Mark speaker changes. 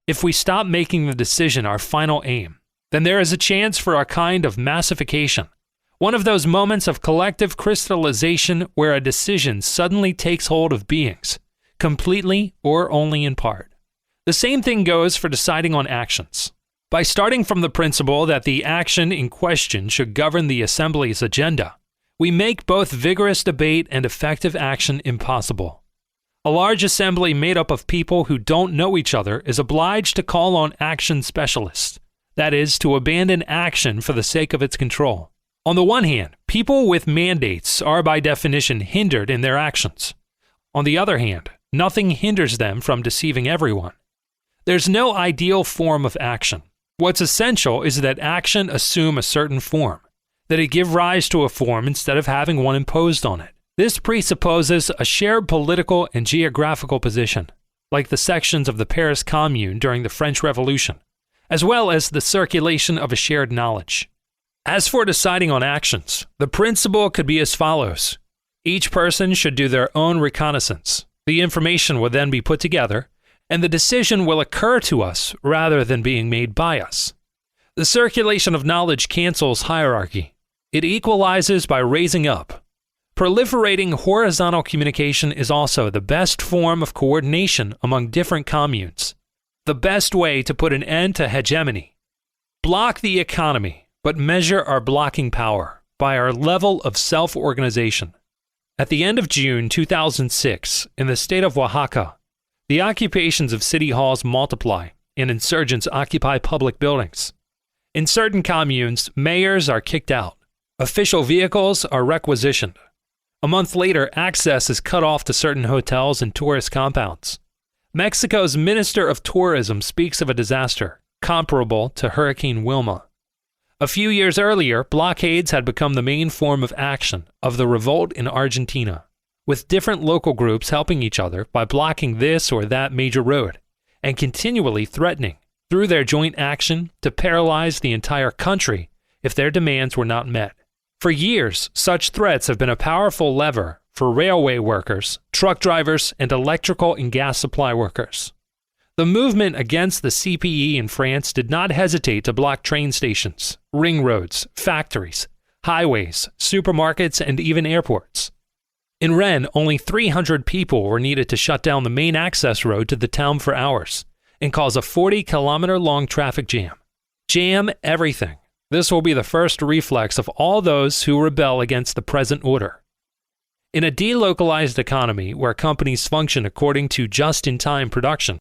Speaker 1: If we stop making the decision our final aim, then there is a chance for a kind of massification, one of those moments of collective crystallization where a decision suddenly takes hold of beings, completely or only in part. The same thing goes for deciding on actions. By starting from the principle that the action in question should govern the assembly's agenda, we make both vigorous debate and effective action impossible. A large assembly made up of people who don't know each other is obliged to call on action specialists, that is, to abandon action for the sake of its control. On the one hand, people with mandates are by definition hindered in their actions. On the other hand, nothing hinders them from deceiving everyone. There's no ideal form of action. What's essential is that action assume a certain form, that it give rise to a form instead of having one imposed on it. This presupposes a shared political and geographical position, like the sections of the Paris Commune during the French Revolution, as well as the circulation of a shared knowledge. As for deciding on actions, the principle could be as follows. Each person should do their own reconnaissance. The information will then be put together, and the decision will occur to us rather than being made by us. The circulation of knowledge cancels hierarchy. It equalizes by raising up. Proliferating horizontal communication is also the best form of coordination among different communes, the best way to put an end to hegemony. Block the economy, but measure our blocking power by our level of self-organization. At the end of June 2006, in the state of Oaxaca, the occupations of city halls multiply and insurgents occupy public buildings. In certain communes, mayors are kicked out. Official vehicles are requisitioned. A month later, access is cut off to certain hotels and tourist compounds. Mexico's Minister of Tourism speaks of a disaster comparable to Hurricane Wilma. A few years earlier, blockades had become the main form of action of the revolt in Argentina, with different local groups helping each other by blocking this or that major road, and continually threatening, through their joint action, to paralyze the entire country if their demands were not met. For years, such threats have been a powerful lever for railway workers, truck drivers, and electrical and gas supply workers. The movement against the CPE in France did not hesitate to block train stations, ring roads, factories, highways, supermarkets, and even airports. In Rennes, only 300 people were needed to shut down the main access road to the town for hours and cause a 40-kilometer-long traffic jam. Jam everything. This will be the first reflex of all those who rebel against the present order. In a delocalized economy where companies function according to just-in-time production,